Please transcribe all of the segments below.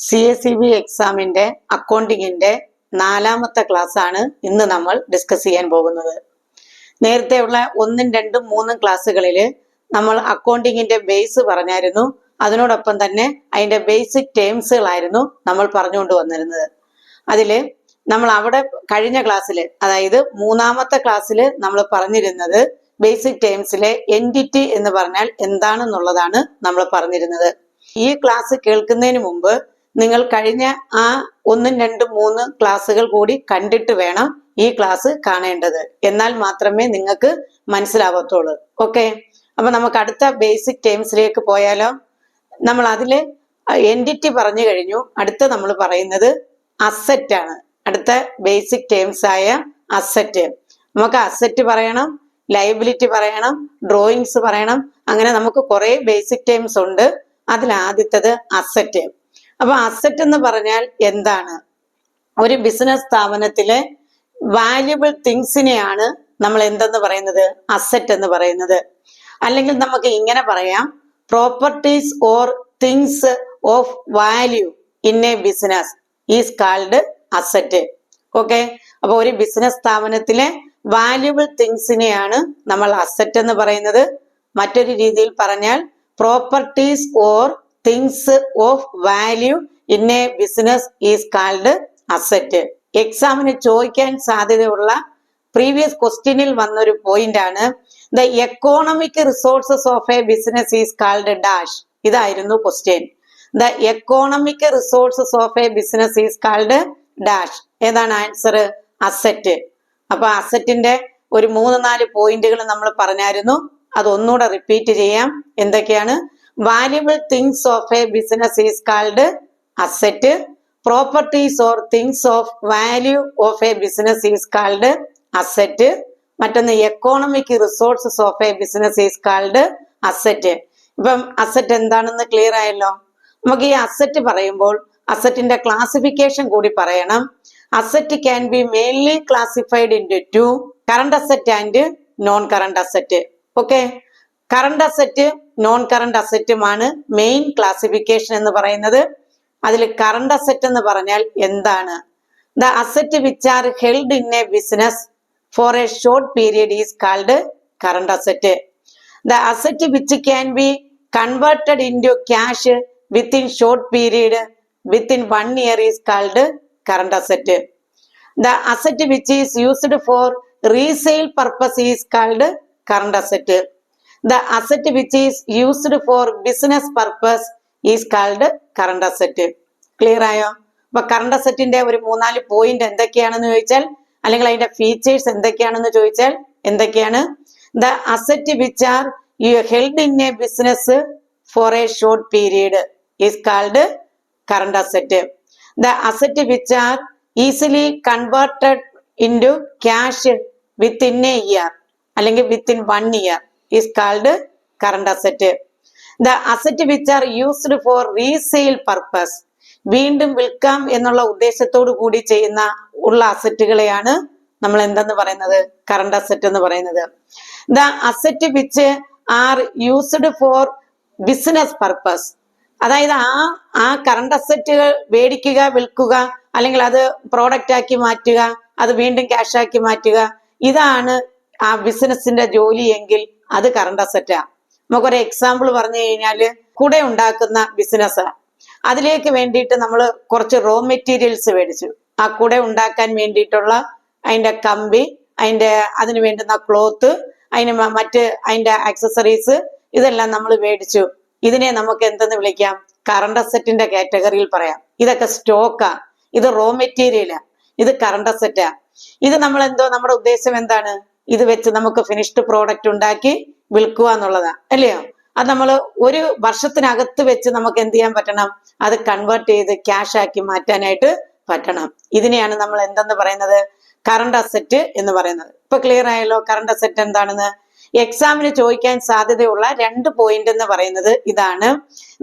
CACB എക്സാമിന്റെ അക്കൗണ്ടിങ്ങിന്റെ 4ാമത്തെ class ആണ് ഇന്ന് നമ്മൾ ഡിസ്കസ് ചെയ്യാൻ പോകുന്നത്. നേരത്തെയുള്ള 1, 2, 3 ക്ലാസ്സുകളിൽ നമ്മൾ അക്കൗണ്ടിങ്ങിന്റെ ബേസ് പറഞ്ഞായിരുന്നു. അതിനോടൊപ്പം തന്നെ അതിന്റെ ബേസിക് ടേംസുകളായിരുന്നു നമ്മൾ പറഞ്ഞുകൊണ്ട് വന്നിരുന്നത്. അതില് നമ്മൾ അവിടെ കഴിഞ്ഞ ക്ലാസ്സിൽ, അതായത് 3ാമത്തെ ക്ലാസ്സിൽ നമ്മൾ പറഞ്ഞിരുന്നത് ബേസിക് ടേംസിലെ എൻറ്റിറ്റി എന്ന് പറഞ്ഞാൽ എന്താണെന്നുള്ളതാണ് നമ്മൾ പറഞ്ഞിരുന്നത്. ഈ ക്ലാസ് കേൾക്കുന്നതിന് മുമ്പ് നിങ്ങൾ കഴിഞ്ഞ ആ 1, 2, 3 ക്ലാസ്സുകൾ കൂടി കണ്ടിട്ട് വേണം ഈ ക്ലാസ് കാണേണ്ടത്. എന്നാൽ മാത്രമേ നിങ്ങൾക്ക് മനസ്സിലാവത്തുള്ളൂ. ഓക്കെ, അപ്പൊ നമുക്ക് അടുത്ത ബേസിക് ടേംസിലേക്ക് പോയാലോ. നമ്മൾ അതില് എൻറ്റിറ്റി പറഞ്ഞു കഴിഞ്ഞു. അടുത്ത നമ്മൾ പറയുന്നത് അസറ്റ് ആണ്. അടുത്ത ബേസിക് ടേംസ് ആയ അസറ്റ്. നമുക്ക് അസറ്റ് പറയണം, ലയബിലിറ്റി പറയണം, ഡ്രോയിങ്സ് പറയണം. അങ്ങനെ നമുക്ക് കുറെ ബേസിക് ടേംസ് ഉണ്ട്. അതിൽ ആദ്യത്തത് അസറ്റ്. അപ്പൊ അസറ്റ് എന്ന് പറഞ്ഞാൽ എന്താണ്? ഒരു ബിസിനസ് സ്ഥാപനത്തിലെ വാല്യുബിൾ തിങ്സിനെയാണ് നമ്മൾ എന്തെന്ന് പറയുന്നത്? അസറ്റ് എന്ന് പറയുന്നത്. അല്ലെങ്കിൽ നമുക്ക് ഇങ്ങനെ പറയാം, properties or things of value in a business is called asset. Okay, അപ്പൊ ഒരു ബിസിനസ് സ്ഥാപനത്തിലെ വാല്യുബിൾ തിങ്സിനെയാണ് നമ്മൾ അസറ്റ് എന്ന് പറയുന്നത്. മറ്റൊരു രീതിയിൽ പറഞ്ഞാൽ properties or things of value in a business is called asset. എക്സാമിന് ചോദിക്കാൻ സാധ്യതയുള്ള പ്രീവിയസ് ക്വസ്റ്റ്യനിൽ വന്നൊരു പോയിന്റ് ആണ്, the economic resources of a business is called dash. ഇതായിരുന്നു question. The economic resources of a business is called dash. ഏതാണ് answer? Asset. അപ്പൊ അസറ്റിന്റെ ഒരു 3-4 പോയിന്റുകൾ നമ്മൾ പറഞ്ഞായിരുന്നു. അതൊന്നുകൂടെ റിപ്പീറ്റ് ചെയ്യാം. എന്തൊക്കെയാണ്? Valuable things of a business is called asset. Properties or things of value of a business is called asset. മറ്റൊന്ന് economic resources of a business is called asset. ഇപ്പം അസറ്റ് എന്താണെന്ന് ക്ലിയർ ആയല്ലോ. നമുക്ക് ഈ അസറ്റ് പറയുമ്പോൾ അസറ്റിന്റെ ക്ലാസിഫിക്കേഷൻ കൂടി പറയണം. Asset can be mainly classified into 2, current asset and non current asset. Okay, current asset non current അസറ്റുമാണ് മെയിൻ ക്ലാസിഫിക്കേഷൻ എന്ന് പറയുന്നത്. അതിൽ കറണ്ട് അസറ്റ് എന്ന് പറഞ്ഞാൽ എന്താണ്? The asset which are held in a business for a short period is called current asset. The asset which can be converted into cash within short period within 1 year is called current asset. The asset which is used for resale purpose is called current asset. The asset which is used for business purpose is called current asset. Clear ആയോ? അപ്പൊ current അസറ്റിന്റെ ഒരു 3-4 point എന്തൊക്കെയാണെന്ന് ചോദിച്ചാൽ, അല്ലെങ്കിൽ അതിന്റെ features എന്തൊക്കെയാണെന്ന് ചോദിച്ചാൽ എന്തൊക്കെയാണ്? The asset which are held in a business for a short period is called current asset. The asset which are easily converted into cash within a year അല്ലെങ്കിൽ within 1 year is called current asset. The asset which are used for resale purpose, വീണ്ടും വിൽക്കാം എന്നുള്ള ഉദ്ദേശത്തോടു കൂടി ചെയ്യുന്ന ഉള്ള അസറ്റുകളെയാണ് നമ്മൾ എന്തെന്ന് പറയുന്നത്? കറണ്ട് അസറ്റ് എന്ന് പറയുന്നത്. The asset which are used for business purpose, അതായത് ആ കറണ്ട് അസറ്റുകൾ മേടിക്കുക, വിൽക്കുക, അല്ലെങ്കിൽ അത് പ്രോഡക്റ്റ് ആക്കി മാറ്റുക, അത് വീണ്ടും ക്യാഷ് ആക്കി മാറ്റുക, ഇതാണ് ആ ബിസിനസിന്റെ ജോലി എങ്കിൽ അത് കറണ്ട് അസറ്റാ. നമുക്കൊരു എക്സാമ്പിൾ പറഞ്ഞു കഴിഞ്ഞാല്, കുട ഉണ്ടാക്കുന്ന ബിസിനസ്സാ. അതിലേക്ക് വേണ്ടിയിട്ട് നമ്മൾ കുറച്ച് റോ മെറ്റീരിയൽസ് മേടിച്ചു. ആ കുട ഉണ്ടാക്കാൻ വേണ്ടിയിട്ടുള്ള അതിന്റെ കമ്പി, അതിന് വേണ്ടുന്ന ക്ലോത്ത്, അതിന്റെ ആക്സസറീസ്, ഇതെല്ലാം നമ്മൾ മേടിച്ചു. ഇതിനെ നമുക്ക് എന്തെന്ന് വിളിക്കാം? കറണ്ട് അസറ്റിന്റെ കാറ്റഗറിയിൽ പറയാം. ഇതൊക്കെ സ്റ്റോക്കാ, ഇത് റോ മെറ്റീരിയലാ, ഇത് കറണ്ട് അസറ്റാ. ഇത് നമ്മൾ നമ്മുടെ ഉദ്ദേശം എന്താണ്? ഇത് വെച്ച് നമുക്ക് ഫിനിഷ്ഡ് പ്രോഡക്റ്റ് ഉണ്ടാക്കി വിൽക്കുക എന്നുള്ളതാ, അല്ലയോ? അത് നമ്മൾ ഒരു വർഷത്തിനകത്ത് വെച്ച് നമുക്ക് എന്ത് ചെയ്യാൻ പറ്റണം? അത് കൺവേർട്ട് ചെയ്ത് ക്യാഷ് ആക്കി മാറ്റാനായിട്ട് പറ്റണം. ഇതിനെയാണ് നമ്മൾ എന്തെന്ന് പറയുന്നത്? കറണ്ട് അസറ്റ് എന്ന് പറയുന്നത്. ഇപ്പൊ ക്ലിയർ ആയല്ലോ കറണ്ട് അസറ്റ് എന്താണെന്ന്? എക്സാമിന് ചോദിക്കാൻ സാധ്യതയുള്ള 2 പോയിന്റ് എന്ന് പറയുന്നത് ഇതാണ്.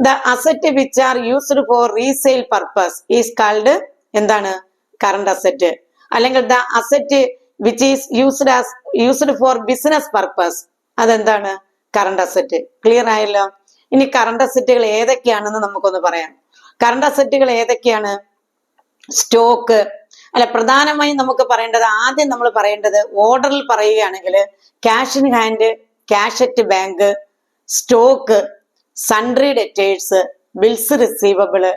The asset which are used for resale purpose is called എന്താണ്? Current asset. അല്ലെങ്കിൽ the asset which is used for business purpose, അതെന്താണ്? Current asset. ക്ലിയർ ആയല്ലോ. ഇനി കറണ്ട് അസറ്റുകൾ ഏതൊക്കെയാണെന്ന് നമുക്കൊന്ന് പറയാം. കറണ്ട് അസറ്റുകൾ ഏതൊക്കെയാണ്? സ്റ്റോക്ക് അല്ല, പ്രധാനമായും നമുക്ക് പറയേണ്ടത്, ആദ്യം നമ്മൾ പറയേണ്ടത് ഓർഡറിൽ പറയുകയാണെങ്കിൽ cash in hand, cash at bank, stock, sundry debtors, bills receivable,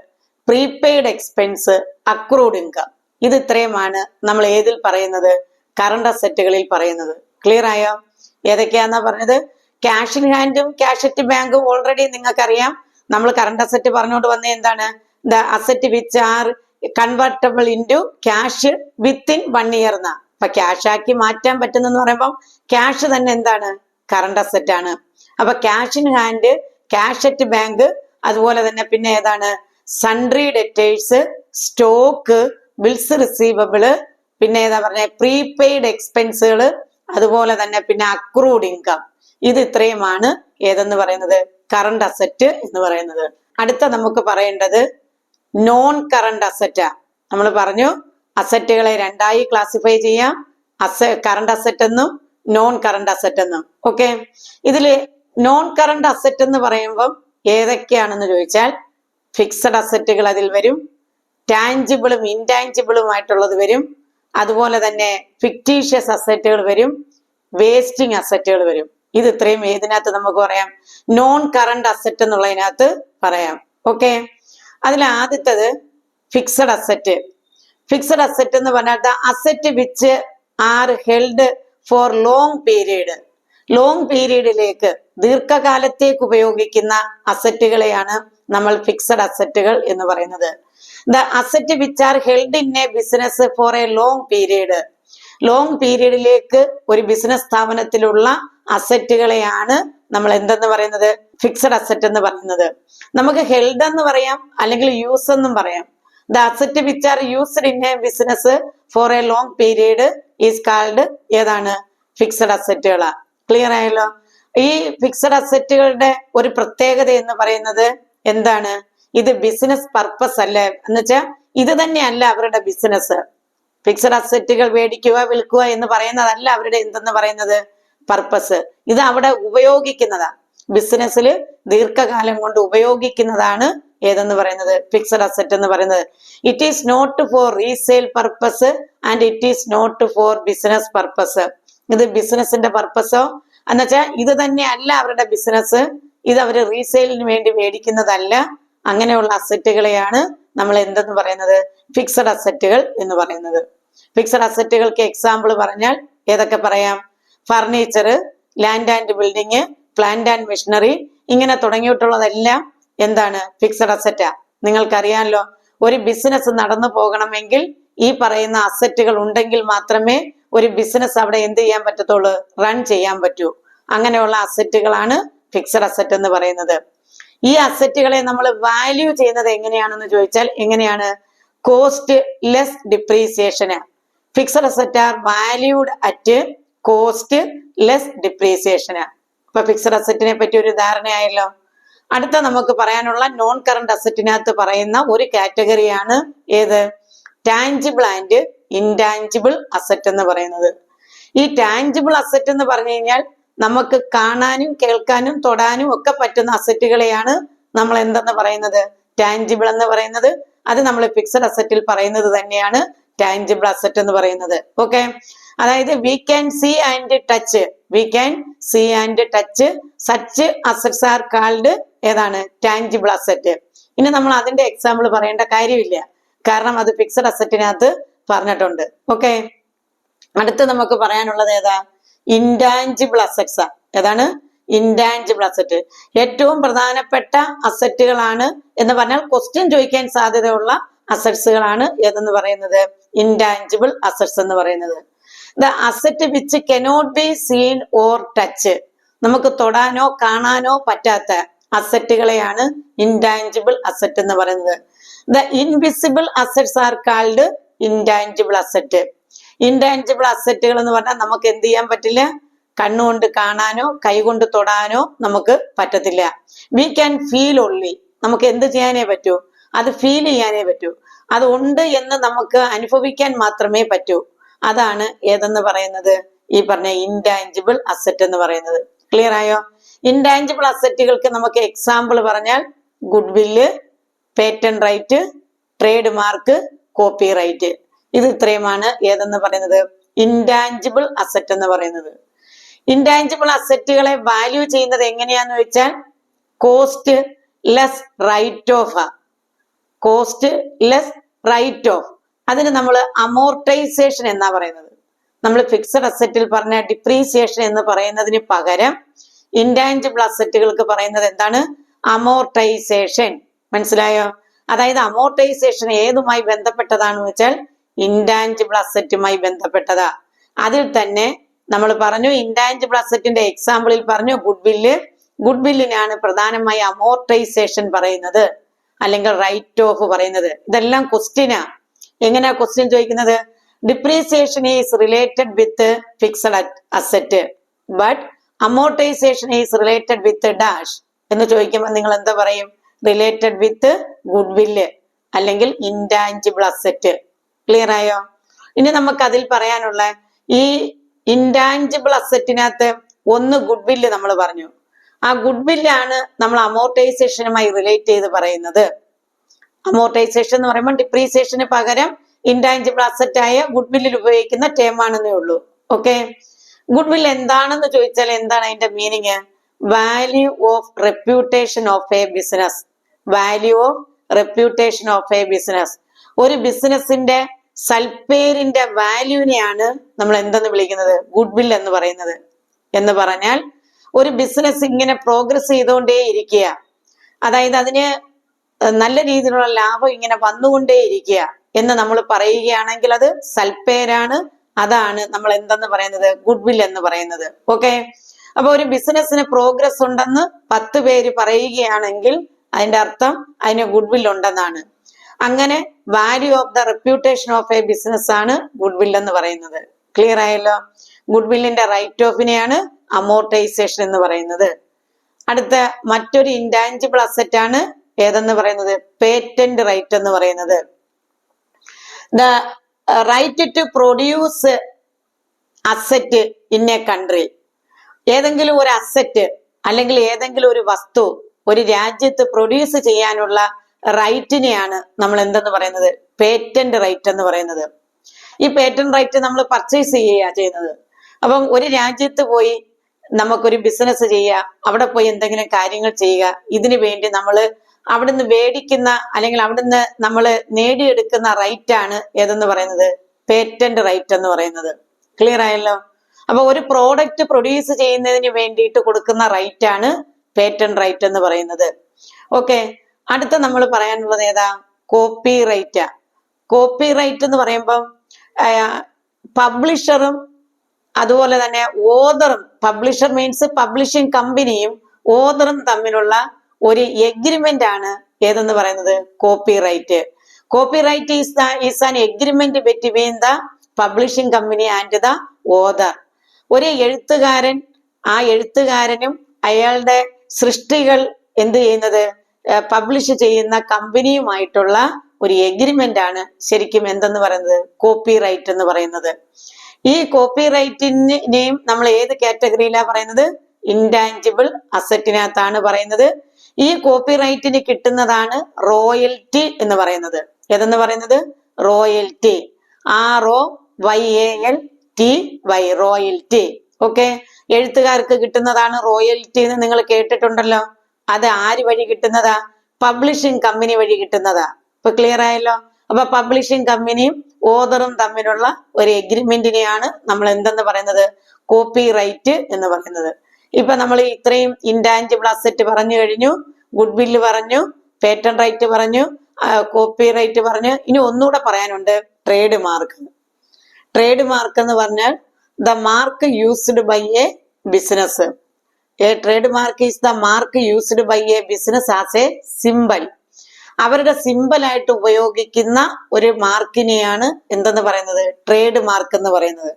prepaid expense, accrued income. ഇത് ഇത്രയുമാണ് നമ്മൾ ഏതിൽ പറയുന്നത്? കറണ്ട് അസറ്റുകളിൽ പറയുന്നത്. ക്ലിയർ ആയോ? ഏതൊക്കെയാന്നാ പറഞ്ഞത്? ക്യാഷ് ഇൻ ഹാൻഡും ക്യാഷ് അറ്റ് ബാങ്കും ഓൾറെഡി നിങ്ങൾക്കറിയാം. നമ്മൾ കറണ്ട് അസറ്റ് പറഞ്ഞുകൊണ്ട് വന്ന എന്താണ്? The asset which R convertible into cash within 1 year എന്നാ. അപ്പൊ ക്യാഷ് ആക്കി മാറ്റാൻ പറ്റുന്നെന്ന് പറയുമ്പോൾ ക്യാഷ് തന്നെ എന്താണ്? കറണ്ട് അസറ്റ് ആണ്. അപ്പൊ cash in hand, cash at bank, അതുപോലെ തന്നെ പിന്നെ ഏതാണ്? Sundry debtors, stock, bills receivable, പിന്നെ ഏതാ പറഞ്ഞ പ്രീപെയ്ഡ് എക്സ്പെൻസുകള്, അതുപോലെ തന്നെ പിന്നെ അക്രൂഡ് ഇൻകം. ഇത് ഇത്രയുമാണ് ഏതെന്ന് പറയുന്നത്? കറണ്ട് അസറ്റ് എന്ന് പറയുന്നത്. അടുത്ത നമുക്ക് പറയേണ്ടത് നോൺ കറണ്ട് അസറ്റാ. നമ്മൾ പറഞ്ഞു അസറ്റുകളെ രണ്ടായി ക്ലാസിഫൈ ചെയ്യാം, കറണ്ട് അസറ്റ് എന്നും നോൺ കറണ്ട് അസറ്റ് എന്നും. ഓക്കെ, ഇതില് നോൺ കറണ്ട് അസറ്റ് എന്ന് പറയുമ്പോൾ ഏതൊക്കെയാണെന്ന് ചോദിച്ചാൽ ഫിക്സഡ് അസറ്റുകൾ അതിൽ വരും, ടാഞ്ചിബിളും ഇൻടാഞ്ചിബിളുമായിട്ടുള്ളത് വരും, അതുപോലെ തന്നെ ഫിക്റ്റീഷ്യസ് അസറ്റുകൾ വരും, വേസ്റ്റിംഗ് അസറ്റുകൾ വരും. ഇത് ഇത്രയും ഏതിനകത്ത് നമുക്ക് പറയാം? നോൺ കറണ്ട് അസറ്റ് എന്നുള്ളതിനകത്ത് പറയാം. ഓക്കെ, അതിൽ ആദ്യത്തത് ഫിക്സഡ് അസറ്റ്. ഫിക്സഡ് അസറ്റ് എന്ന് പറഞ്ഞാൽ the asset which are held for long period. Long പീരീഡിലേക്ക്, ദീർഘകാലത്തേക്ക് ഉപയോഗിക്കുന്ന അസറ്റുകളെയാണ് നമ്മൾ ഫിക്സഡ് അസറ്റുകൾ എന്ന് പറയുന്നത്. The asset which are held in a business for a long period. Long പീരീഡിലേക്ക് ഒരു ബിസിനസ് സ്ഥാപനത്തിലുള്ള അസറ്റുകളെയാണ് നമ്മൾ എന്തെന്ന് പറയുന്നത്? ഫിക്സഡ് അസറ്റ് എന്ന് പറയുന്നത്. നമുക്ക് ഹെൽഡ് എന്ന് പറയാം, അല്ലെങ്കിൽ യൂസ് എന്നും പറയാം. The asset which are used in a business for a long period is called ഏതാണ്? ഫിക്സഡ് അസറ്റുകളാ. ക്ലിയർ ആയല്ലോ? ഈ ഫിക്സഡ് അസറ്റുകളുടെ ഒരു പ്രത്യേകത എന്ന് പറയുന്നത് എന്താണ്? ഇത് ബിസിനസ് പർപ്പസ് അല്ല, എന്ന് വെച്ചാൽ ഇത് തന്നെയല്ല അവരുടെ ബിസിനസ്. ഫിക്സഡ് അസറ്റുകൾ മേടിക്കുക, വിൽക്കുക എന്ന് പറയുന്നതല്ല അവരുടെ എന്തെന്ന് പറയുന്നത്? പർപ്പസ്. ഇത് അവിടെ ഉപയോഗിക്കുന്നതാ, ബിസിനസ്സിൽ ദീർഘകാലം കൊണ്ട് ഉപയോഗിക്കുന്നതാണ് ഏതെന്ന് പറയുന്നത്? ഫിക്സഡ് അസറ്റ് എന്ന് പറയുന്നത്. It is not for resale purpose and it is not for business purpose. ഇത് ബിസിനസിന്റെ പർപ്പസോ എന്നുവെച്ചാൽ ഇത് തന്നെ അല്ല അവരുടെ ബിസിനസ്, ഇത് അവർ റീസെയിലിന് വേണ്ടി മേടിക്കുന്നതല്ല. അങ്ങനെയുള്ള അസറ്റുകളെയാണ് നമ്മൾ എന്തെന്ന് പറയുന്നത്? ഫിക്സഡ് അസറ്റുകൾ എന്ന് പറയുന്നത്. ഫിക്സഡ് അസറ്റുകൾക്ക് എക്സാമ്പിൾ പറഞ്ഞാൽ ഏതൊക്കെ പറയാം? Furniture, land and building, plant and machinery, ഇങ്ങനെ തുടങ്ങിയിട്ടുള്ളതെല്ലാം എന്താണ്? ഫിക്സഡ് അസറ്റാ. നിങ്ങൾക്കറിയാമല്ലോ, ഒരു ബിസിനസ് നടന്നു പോകണമെങ്കിൽ ഈ പറയുന്ന അസറ്റുകൾ ഉണ്ടെങ്കിൽ മാത്രമേ ഒരു ബിസിനസ് അവിടെ എന്ത് ചെയ്യാൻ പറ്റത്തുള്ളൂ? റൺ ചെയ്യാൻ പറ്റൂ. അങ്ങനെയുള്ള അസറ്റുകളാണ് ഫിക്സഡ് അസറ്റ് എന്ന് പറയുന്നത്. ഈ അസറ്റുകളെ നമ്മൾ വാല്യൂ ചെയ്യുന്നത് എങ്ങനെയാണെന്ന് ചോദിച്ചാൽ എങ്ങനെയാണ്? കോസ്റ്റ് ലെസ് ഡിപ്രീസിയേഷന്. Fixed asset are valued at cost less ഡിപ്രീസിയേഷന്. അപ്പൊ ഫിക്സഡ് അസറ്റിനെ പറ്റി ഒരു ധാരണയായല്ലോ. അടുത്ത നമുക്ക് പറയാനുള്ള നോൺ കറണ്ട് അസറ്റിനകത്ത് പറയുന്ന ഒരു കാറ്റഗറിയാണ് ഏത്? ടാഞ്ചിബിൾ ആൻഡ് ഇൻടാഞ്ചിബിൾ അസറ്റ് എന്ന് പറയുന്നത്. ഈ ടാഞ്ചിബിൾ അസറ്റ് എന്ന് പറഞ്ഞു കഴിഞ്ഞാൽ നമുക്ക് കാണാനും കേൾക്കാനും തൊടാനും ഒക്കെ പറ്റുന്ന അസറ്റുകളെയാണ് നമ്മൾ എന്തെന്ന് പറയുന്നത്? ടാഞ്ചിബിൾ എന്ന് പറയുന്നത്. അത് നമ്മൾ ഫിക്സഡ് അസറ്റിൽ പറയുന്നത് തന്നെയാണ് ടാഞ്ചിബിൾ അസറ്റ് എന്ന് പറയുന്നത്. ഓക്കെ, അതായത് we can see and touch, we can see and touch such assets are called ഏതാണ്? Tangible asset. ഇനി നമ്മൾ അതിന്റെ എക്സാമ്പിൾ പറയേണ്ട കാര്യമില്ല, കാരണം അത് ഫിക്സഡ് അസറ്റിനകത്ത് പറഞ്ഞിട്ടുണ്ട്. ഓക്കെ, അടുത്ത് നമുക്ക് പറയാനുള്ളത് ഏതാ? Intangible assets. ഏതാണ്? Intangible asset. ഏറ്റവും പ്രധാനപ്പെട്ട അസറ്റുകളാണ് എന്ന് പറഞ്ഞാൽ ക്വസ്റ്റ്യൻ ചോദിക്കാൻ സാധ്യതയുള്ള അസറ്റ്സുകളാണ് ഏതെന്ന് പറയുന്നത്? ഇൻടാഞ്ചിബിൾ അസറ്റ്സ് എന്ന് പറയുന്നത്. The asset which cannot be seen or touch. നമുക്ക് തൊടാനോ കാണാനോ പറ്റാത്ത അസറ്റുകളെയാണ് ഇൻടാഞ്ചിബിൾ അസറ്റ് എന്ന് പറയുന്നത്. The invisible assets are called intangible asset. Intangible അസറ്റുകൾ എന്ന് പറഞ്ഞാൽ നമുക്ക് എന്ത് ചെയ്യാൻ പറ്റില്ല? കണ്ണുകൊണ്ട് കാണാനോ കൈകൊണ്ട് തൊടാനോ നമുക്ക് പറ്റത്തില്ല. We can feel only. നമുക്ക് എന്ത് ചെയ്യാനേ പറ്റൂ? അത് ഫീൽ ചെയ്യാനേ പറ്റൂ. അത് ഉണ്ട് എന്ന് നമുക്ക് അനുഭവിക്കാൻ മാത്രമേ പറ്റൂ. അതാണ് ഏതെന്ന് പറയുന്നത്? ഈ പറഞ്ഞ ഇൻടാഞ്ചിബിൾ അസറ്റ് എന്ന് പറയുന്നത്. ക്ലിയർ ആയോ? ഇൻടാഞ്ചിബിൾ അസറ്റുകൾക്ക് നമുക്ക് എക്സാമ്പിൾ പറഞ്ഞാൽ goodwill, patent right, trademark, copyright. ഇത് ഇത്രയുമാണ് ഏതെന്ന് പറയുന്നത് ഇൻടാഞ്ചിബിൾ അസറ്റ് എന്ന് പറയുന്നത്. ഇൻടാഞ്ചിബിൾ അസറ്റുകളെ വാല്യൂ ചെയ്യുന്നത് എങ്ങനെയാന്ന് വെച്ചാൽ cost less write off. Cost less write off അതിന് നമ്മൾ അമോർട്ടൈസേഷൻ എന്നാ പറയുന്നത്. നമ്മൾ ഫിക്സഡ് അസറ്റിൽ പറഞ്ഞ ഡിപ്രീസിയേഷൻ എന്ന് പറയുന്നതിന് പകരം ഇൻടാഞ്ചിബിൾ അസറ്റുകൾക്ക് പറയുന്നത് എന്താണ് അമോർട്ടൈസേഷൻ. മനസ്സിലായോ? അതായത് അമോർട്ടൈസേഷൻ ഏതുമായി ബന്ധപ്പെട്ടതാണെന്ന് വെച്ചാൽ ഇൻടാഞ്ചിബിൾ അസറ്റുമായി ബന്ധപ്പെട്ടതാ. അതിൽ തന്നെ നമ്മൾ പറഞ്ഞു ഇൻടാഞ്ചിബിൾ അസറ്റിന്റെ എക്സാമ്പിളിൽ പറഞ്ഞു ഗുഡ്വില്ല്. ഗുഡ്വില്ലിനാണ് പ്രധാനമായി അമോർട്ടൈസേഷൻ പറയുന്നത് അല്ലെങ്കിൽ റൈറ്റ് ഓഫ് പറയുന്നത്. ഇതെല്ലാം ക്വസ്റ്റ്യനാ. എങ്ങനെയാ ക്വസ്റ്റ്യൻ ചോദിക്കുന്നത്? Depreciation is related with fixed asset but amortisation is related with dash എന്ന് ചോദിക്കുമ്പോൾ നിങ്ങൾ എന്താ പറയും? റിലേറ്റഡ് വിത്ത് ഗുഡ്വില്ല് അല്ലെങ്കിൽ ഇൻടാഞ്ചിബിൾ അസറ്റ്. ക്ലിയർ ആയോ? ഇനി നമുക്ക് അതിൽ പറയാനുള്ള ഈ ഇൻടാഞ്ചിബിൾ അസറ്റിനകത്ത് ഒന്ന് ഗുഡ്വില്ല് നമ്മൾ പറഞ്ഞു. ആ ഗുഡ്വില്ലാണ് നമ്മൾ അമോർട്ടൈസേഷനുമായി റിലേറ്റ് ചെയ്ത് പറയുന്നത്. അമോർട്ടൈസേഷൻ എന്ന് പറയുമ്പോൾ ഡിപ്രീസിയേഷന് പകരം ഇൻടാഞ്ചിബിൾ അസറ്റ് ആയ ഗുഡ്വില്ലിൽ ഉപയോഗിക്കുന്ന ടേം ആണെന്നേ ഉള്ളൂ. ഓക്കെ, ഗുഡ്വിൽ എന്താണെന്ന് ചോദിച്ചാൽ എന്താണ് അതിന്റെ meaning? Value of reputation of a business. Value of reputation of a business. ഒരു ബിസിനസിന്റെ സൽപ്പേരിന്റെ വാല്യൂവിനെയാണ് നമ്മൾ എന്തെന്ന് വിളിക്കുന്നത്? ഗുഡ്വിൽ എന്ന് പറയുന്നത്. എന്ന് പറഞ്ഞാൽ ഒരു ബിസിനസ് ഇങ്ങനെ പ്രോഗ്രസ് ചെയ്തുകൊണ്ടേ ഇരിക്കുക, അതായത് അതിന് നല്ല രീതിയിലുള്ള ലാഭം ഇങ്ങനെ വന്നുകൊണ്ടേ ഇരിക്കുക എന്ന് നമ്മൾ പറയുകയാണെങ്കിൽ അത് സൽപ്പേരാണ്. അതാണ് നമ്മൾ എന്തെന്ന് പറയുന്നത്? ഗുഡ്വിൽ എന്ന് പറയുന്നത്. ഓക്കെ, അപ്പൊ ഒരു ബിസിനസ്സിന് പ്രോഗ്രസ് ഉണ്ടെന്ന് 10 പേര് പറയുകയാണെങ്കിൽ അതിന്റെ അർത്ഥം അതിന് ഗുഡ്വിൽ ഉണ്ടെന്നാണ്. അങ്ങനെ value of the reputation of a business ആണ് ഗുഡ്വിൽ എന്ന് പറയുന്നത്. ക്ലിയർ ആയല്ലോ? ഗുഡ്വില്ലിന്റെ റൈറ്റ് ഓഫിനെയാണ് അമോർട്ടൈസേഷൻ എന്ന് പറയുന്നത്. അടുത്ത മറ്റൊരു ഇൻടാഞ്ചിബിൾ അസറ്റ് ആണ് ഏതെന്ന് പറയുന്നത്? പേറ്റന്റ് റൈറ്റ് എന്ന് പറയുന്നത്. The right to produce asset in a country. ഏതെങ്കിലും ഒരു അസറ്റ് അല്ലെങ്കിൽ ഏതെങ്കിലും ഒരു വസ്തു ഒരു രാജ്യത്ത് പ്രൊഡ്യൂസ് ചെയ്യാനുള്ള റൈറ്റിനെയാണ് നമ്മൾ എന്തെന്ന് പറയുന്നത്? പേറ്റന്റ് റൈറ്റ് എന്ന് പറയുന്നത്. ഈ പേറ്റന്റ് റൈറ്റ് നമ്മൾ പർച്ചേസ് ചെയ്യുന്നത്. അപ്പം ഒരു രാജ്യത്ത് പോയി നമുക്കൊരു ബിസിനസ് ചെയ്യുക, അവിടെ പോയി എന്തെങ്കിലും കാര്യങ്ങൾ ചെയ്യുക, ഇതിനു വേണ്ടി നമ്മൾ അവിടുന്ന് മേടിക്കുന്ന അല്ലെങ്കിൽ അവിടുന്ന് നമ്മൾ നേടിയെടുക്കുന്ന റൈറ്റ് ആണ് ഏതെന്ന് പറയുന്നത്? പേറ്റന്റ് റൈറ്റ് എന്ന് പറയുന്നത്. ക്ലിയർ ആയല്ലോ? അപ്പൊ ഒരു പ്രോഡക്റ്റ് പ്രൊഡ്യൂസ് ചെയ്യുന്നതിന് വേണ്ടിയിട്ട് കൊടുക്കുന്ന റൈറ്റ് ആണ് പേറ്റന്റ് റൈറ്റ് എന്ന് പറയുന്നത്. ഓക്കെ, അടുത്ത നമ്മൾ പറയാനുള്ളത് ഏതാ? Copy right. കോപ്പി റൈറ്റ് എന്ന് പറയുമ്പം പബ്ലിഷറും അതുപോലെ തന്നെ ഓതറും, പബ്ലിഷർ മീൻസ് പബ്ലിഷിംഗ് കമ്പനിയും ഓതറും തമ്മിലുള്ള ഒരു എഗ്രിമെന്റ് ആണ് ഏതെന്ന് പറയുന്നത്? Copyright. Copyright is an agreement between the publishing company and the author. ഒരു എഴുത്തുകാരൻ, ആ എഴുത്തുകാരനും അയാളുടെ സൃഷ്ടികൾ എന്ത് ചെയ്യുന്നത്? പബ്ലിഷ് ചെയ്യുന്ന കമ്പനിയുമായിട്ടുള്ള ഒരു എഗ്രിമെന്റ് ആണ് ശരിക്കും എന്തെന്ന് പറയുന്നത്? കോപ്പി റൈറ്റ് എന്ന് പറയുന്നത്. ഈ കോപ്പി റൈറ്റിനെയും നമ്മൾ ഏത് കാറ്റഗറിയിലാണ് പറയുന്നത്? ഇൻടാഞ്ചിബിൾ അസറ്റിനകത്താണ് പറയുന്നത്. ഈ കോപ്പി റൈറ്റിന് കിട്ടുന്നതാണ് റോയൽറ്റി എന്ന് പറയുന്നത്. ഏതെന്ന് പറയുന്നത്? റോയൽറ്റി. ROYALTY, royalty. ഓക്കെ, എഴുത്തുകാർക്ക് കിട്ടുന്നതാണ് റോയൽറ്റി എന്ന് നിങ്ങൾ കേട്ടിട്ടുണ്ടല്ലോ. അത് ആര് വഴി കിട്ടുന്നതാ? പബ്ലിഷിംഗ് കമ്പനി വഴി കിട്ടുന്നതാ. ഇപ്പൊ ക്ലിയർ ആയല്ലോ? അപ്പൊ പബ്ലിഷിംഗ് കമ്പനിയും ഓതറും തമ്മിലുള്ള ഒരു എഗ്രിമെന്റിനെയാണ് നമ്മൾ എന്തെന്ന് പറയുന്നത്? കോപ്പി റൈറ്റ് എന്ന് പറയുന്നത്. ഇപ്പൊ നമ്മൾ ഇത്രയും ഇൻടാഞ്ചിബിൾ അസറ്റ് പറഞ്ഞു കഴിഞ്ഞു, ഗുഡ്വില്ല് പറഞ്ഞു, പേറ്റന്റ് റൈറ്റ് പറഞ്ഞു, കോപ്പി റൈറ്റ് പറഞ്ഞു. ഇനി ഒന്നുകൂടെ പറയാനുണ്ട്, ട്രേഡ് മാർക്ക്. ട്രേഡ് മാർക്ക് എന്ന് പറഞ്ഞാൽ the mark used by a business. A trademark is the mark used by a business as a symbol. അവരുടെ സിമ്പലായിട്ട് ഉപയോഗിക്കുന്ന ഒരു മാർക്കിനെയാണ് എന്തെന്ന് പറയുന്നത്? ട്രേഡ് മാർക്ക് എന്ന് പറയുന്നത്.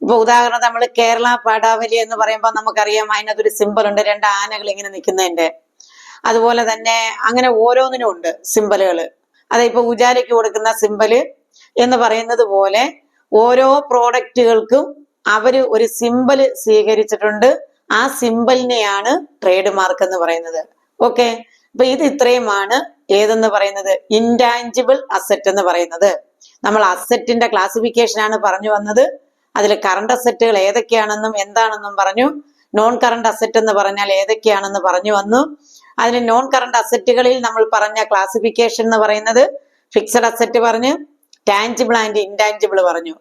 ഇപ്പൊ ഉദാഹരണം നമ്മൾ കേരള പടാവലി എന്ന് പറയുമ്പോൾ നമുക്കറിയാം അതിനകത്തൊരു സിമ്പൽ ഉണ്ട്, 2 ആനകൾ ഇങ്ങനെ നിൽക്കുന്നതിന്റെ. അതുപോലെ തന്നെ അങ്ങനെ ഓരോന്നിനും ഉണ്ട് സിമ്പലുകൾ. ഇപ്പൊ ഉജാലയ്ക്ക് കൊടുക്കുന്ന സിമ്പല് എന്ന് പറയുന്നത് പോലെ ഓരോ പ്രോഡക്റ്റുകൾക്കും അവര് ഒരു സിമ്പല് സ്വീകരിച്ചിട്ടുണ്ട്. ആ സിമ്പലിനെയാണ് ട്രേഡ് മാർക്ക് എന്ന് പറയുന്നത്. ഓക്കെ, അപ്പൊ ഇത് ഇത്രയുമാണ് ഏതെന്ന് പറയുന്നത് ഇൻടാഞ്ചിബിൾ അസറ്റ് എന്ന് പറയുന്നത്. നമ്മൾ അസറ്റിന്റെ ക്ലാസിഫിക്കേഷൻ ആണ് പറഞ്ഞു വന്നത്. അതിൽ കറണ്ട് അസറ്റുകൾ ഏതൊക്കെയാണെന്നും എന്താണെന്നും പറഞ്ഞു. നോൺ കറണ്ട് അസറ്റ് എന്ന് പറഞ്ഞാൽ ഏതൊക്കെയാണെന്ന് പറഞ്ഞു വന്നു. അതിന് നോൺ കറണ്ട് അസറ്റുകളിൽ നമ്മൾ പറഞ്ഞ ക്ലാസിഫിക്കേഷൻ എന്ന് പറയുന്നത് ഫിക്സഡ് അസറ്റ് പറഞ്ഞു, ടാഞ്ചിബിൾ ആൻഡ് ഇൻടാഞ്ചിബിൾ പറഞ്ഞു.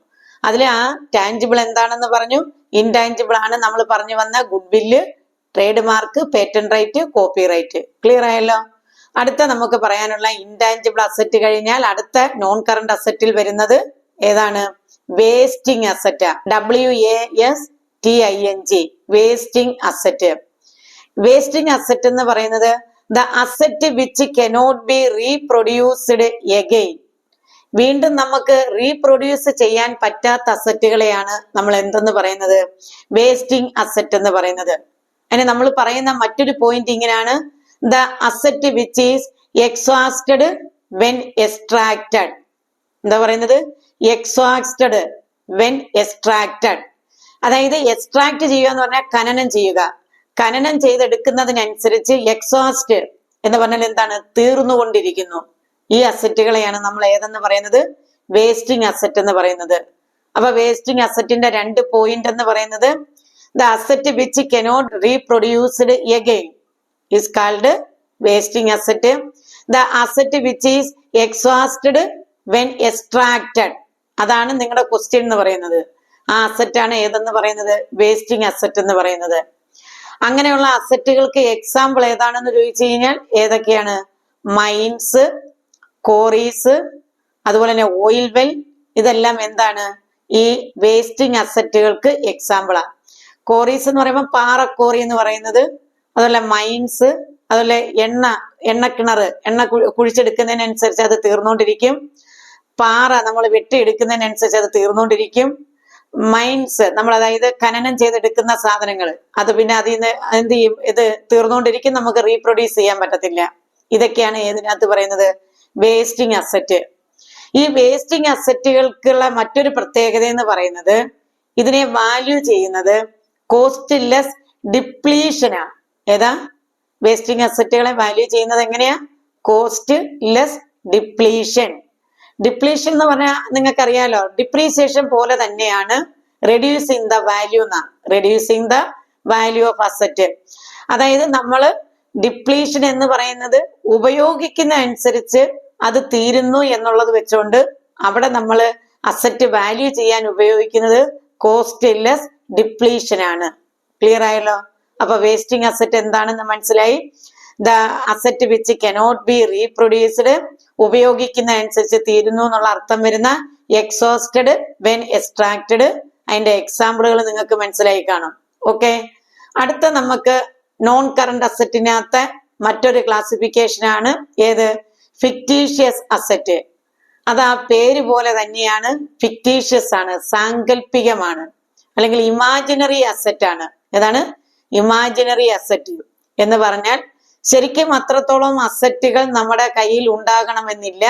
അതിൽ ആ ടാഞ്ചിബിൾ എന്താണെന്ന് പറഞ്ഞു, ഇൻടാഞ്ചിബിൾ ആണ് നമ്മൾ പറഞ്ഞു വന്ന goodwill, trademark, patent right, copyright. Clear ആയല്ലോ. അടുത്ത നമുക്ക് പറയാനുള്ള ഇൻടാഞ്ചിബിൾ അസറ്റ് കഴിഞ്ഞാൽ അടുത്ത നോൺ കറണ്ട് അസറ്റിൽ വരുന്നത് ഏതാണ്? Wasting asset. WASTING, wasting asset. Wasting asset എന്ന് പറയുന്നത് the asset which cannot B reproduced again. വീണ്ടും നമുക്ക് റീപ്രൊഡ്യൂസ് ചെയ്യാൻ പറ്റാത്ത അസറ്റുകളെയാണ് നമ്മൾ എന്തെന്ന് പറയുന്നത്? വേസ്റ്റിംഗ് അസറ്റ് എന്ന് പറയുന്നത്. അതിന് നമ്മൾ പറയുന്ന മറ്റൊരു പോയിന്റ് ഇങ്ങനെയാണ്, the asset which is exhausted when extracted. എന്താ പറയുന്നത്? Exhausted when extracted. അതായത് എക്സ്ട്രാക്ട് ചെയ്യുക എന്ന് പറഞ്ഞാൽ ഖനനം ചെയ്യുക. ഖനനം ചെയ്തെടുക്കുന്നതിനനുസരിച്ച് എക്സ്ഹോസ്റ്റ് എന്ന് പറഞ്ഞാൽ എന്താണ്? തീർന്നുകൊണ്ടിരിക്കുന്നു. ഈ അസറ്റുകളെയാണ് നമ്മൾ ഏതെന്ന് പറയുന്നത്? വേസ്റ്റിംഗ് അസറ്റ് എന്ന് പറയുന്നത്. അപ്പൊ വേസ്റ്റിംഗ് അസറ്റിന്റെ രണ്ട് പോയിന്റ് എന്ന് പറയുന്നത് the asset which cannot reproduced again is called wasting asset. The asset which is exhausted when extracted, അതാണ് നിങ്ങളുടെ ക്വസ്റ്റ്യൻ എന്ന് പറയുന്നത്. ആ അസറ്റാണ് ഏതെന്ന് പറയുന്നത്? വേസ്റ്റിംഗ് അസറ്റ് എന്ന് പറയുന്നത്. അങ്ങനെയുള്ള അസറ്റുകൾക്ക് എക്സാമ്പിൾ ഏതാണെന്ന് ചോദിച്ചു കഴിഞ്ഞാൽ ഏതൊക്കെയാണ്? മൈൻസ്, കോറീസ്, അതുപോലെ തന്നെ ഓയിൽ വെൽ, ഇതെല്ലാം എന്താണ്? ഈ വേസ്റ്റിംഗ് അസറ്റുകൾക്ക് എക്സാമ്പിളാണ്. കോറീസ് എന്ന് പറയുമ്പോൾ പാറക്കോറി എന്ന് പറയുന്നത്, അതുപോലെ മൈൻസ്, അതുപോലെ എണ്ണക്കിണർ, എണ്ണ കുഴിച്ചെടുക്കുന്നതിനനുസരിച്ച് അത് തീർന്നുകൊണ്ടിരിക്കും. പാറ നമ്മൾ വെട്ടിയെടുക്കുന്നതിനനുസരിച്ച് അത് തീർന്നുകൊണ്ടിരിക്കും. മൈൻസ് നമ്മൾ അതായത് ഖനനം ചെയ്തെടുക്കുന്ന സാധനങ്ങൾ, അത് പിന്നെ അതിൽ നിന്ന് എന്ത് ചെയ്യും? ഇത് തീർന്നുകൊണ്ടിരിക്കും, നമുക്ക് റീപ്രൊഡ്യൂസ് ചെയ്യാൻ പറ്റത്തില്ല. ഇതൊക്കെയാണ് ഏതിനകത്ത് പറയുന്നത്? Wasting asset. ഈ വേസ്റ്റിംഗ് അസറ്റുകൾക്കുള്ള മറ്റൊരു പ്രത്യേകത എന്ന് പറയുന്നത് ഇതിനെ വാല്യൂ ചെയ്യുന്നത് കോസ്റ്റ്ലെസ് ഡിപ്ലീഷനാണ്. ഏതാ? വേസ്റ്റിംഗ് അസറ്റുകളെ വാല്യൂ ചെയ്യുന്നത് എങ്ങനെയാ? Cost less depletion. ഡിപ്ലീഷൻ എന്ന് പറഞ്ഞാൽ നിങ്ങൾക്കറിയാലോ, ഡിപ്രീസിയേഷൻ പോലെ തന്നെയാണ് റെഡ്യൂസിങ് ദ വാല്യൂ എന്നാ. Reducing the value of asset. അതായത് നമ്മൾ ഡിപ്ലീഷൻ എന്ന് പറയുന്നത് ഉപയോഗിക്കുന്ന അനുസരിച്ച് അത് തീരുന്നു എന്നുള്ളത് വെച്ചുകൊണ്ട് അവിടെ നമ്മൾ അസറ്റ് വാല്യൂ ചെയ്യാൻ ഉപയോഗിക്കുന്നത് കോസ്റ്റ് ലെസ് ഡിപ്ലീഷൻ ആണ്. ക്ലിയർ ആയല്ലോ. അപ്പൊ വേസ്റ്റിംഗ് അസറ്റ് എന്താണെന്ന് മനസ്സിലായി. The asset which cannot B reproduced, ഉപയോഗിക്കുന്ന അനുസരിച്ച് തീരുന്നു എന്നുള്ള അർത്ഥം വരുന്ന എക്സോസ്റ്റഡ് വെൻ എക്സ്ട്രാക്റ്റഡ്. അതിന്റെ എക്സാമ്പിളുകൾ നിങ്ങൾക്ക് മനസ്സിലായി കാണും. ഓക്കെ. അടുത്ത നമുക്ക് നോൺ കറണ്ട് അസറ്റിനകത്തെ മറ്റൊരു ക്ലാസിഫിക്കേഷൻ ആണ് ഏത്? Fictitious asset. അത് ആ പേര് പോലെ തന്നെയാണ്, ഫിക്ടീഷ്യസ് ആണ്, സാങ്കല്പികമാണ്, അല്ലെങ്കിൽ ഇമാജിനറി അസറ്റ് ആണ്. ഏതാണ്? ഇമാജിനറി അസറ്റ് എന്ന് പറഞ്ഞാൽ ശരിക്കും അത്രത്തോളം അസറ്റുകൾ നമ്മുടെ കയ്യിൽ ഉണ്ടാകണമെന്നില്ല.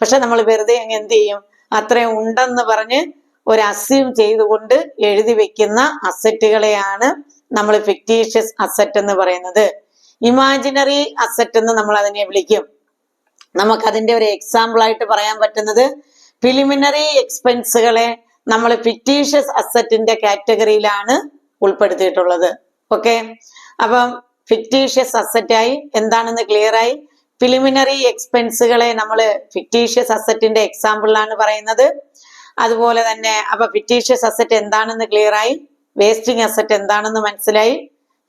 പക്ഷെ നമ്മൾ വെറുതെ അങ്ങ് എന്ത് ചെയ്യും? അത്രയും ഉണ്ടെന്ന് പറഞ്ഞ് ഒരു അസ്യൂം ചെയ്തുകൊണ്ട് എഴുതി വെക്കുന്ന അസറ്റുകളെയാണ് നമ്മൾ ഫിക്ടീഷ്യസ് അസറ്റ് എന്ന് പറയുന്നത്. ഇമാജിനറി അസറ്റ് എന്ന് നമ്മൾ അതിനെ വിളിക്കും. നമുക്ക് അതിന്റെ ഒരു എക്സാമ്പിൾ ആയിട്ട് പറയാൻ പറ്റുന്നത് പ്രിലിമിനറി എക്സ്പെൻസുകളെ നമ്മൾ ഫിക്ടീഷ്യസ് അസറ്റിന്റെ കാറ്റഗറിയിലാണ് ഉൾപ്പെടുത്തിയിട്ടുള്ളത്. ഓക്കെ. അപ്പം ഫിക്ടീഷ്യസ് അസറ്റായി എന്താണെന്ന് ക്ലിയർ ആയി. പ്രിലിമിനറി എക്സ്പെൻസുകളെ നമ്മൾ ഫിക്ടീഷ്യസ് അസറ്റിന്റെ എക്സാമ്പിളിലാണ് പറയുന്നത്. അതുപോലെ തന്നെ അപ്പൊ ഫിക്ടീഷ്യസ് അസറ്റ് എന്താണെന്ന് ക്ലിയർ ആയി. വേസ്റ്റിംഗ് അസറ്റ് എന്താണെന്ന് മനസ്സിലായി.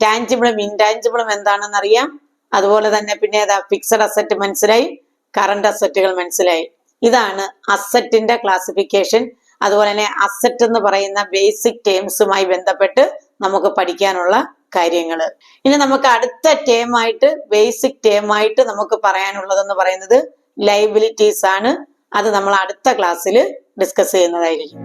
ടാഞ്ചിബിളും ഇൻടാഞ്ചിബിളും എന്താണെന്ന് അറിയാം. അതുപോലെ തന്നെ പിന്നെ ഏതാ? ഫിക്സഡ് അസറ്റ് മനസ്സിലായി, കറണ്ട് അസറ്റുകൾ മനസ്സിലായി. ഇതാണ് അസറ്റിന്റെ ക്ലാസിഫിക്കേഷൻ. അതുപോലെ തന്നെ അസറ്റ് എന്ന് പറയുന്ന ബേസിക് ടേംസുമായി ബന്ധപ്പെട്ട് നമുക്ക് പഠിക്കാനുള്ള കാര്യങ്ങൾ. ഇനി നമുക്ക് അടുത്ത ടേമായിട്ട്, ബേസിക് ടേമായിട്ട് നമുക്ക് പറയാനുള്ളതെന്ന് പറയുന്നത് ലയബിലിറ്റീസ് ആണ്. അത് നമ്മൾ അടുത്ത ക്ലാസ്സിൽ ഡിസ്കസ് ചെയ്യുന്നതായിരിക്കും.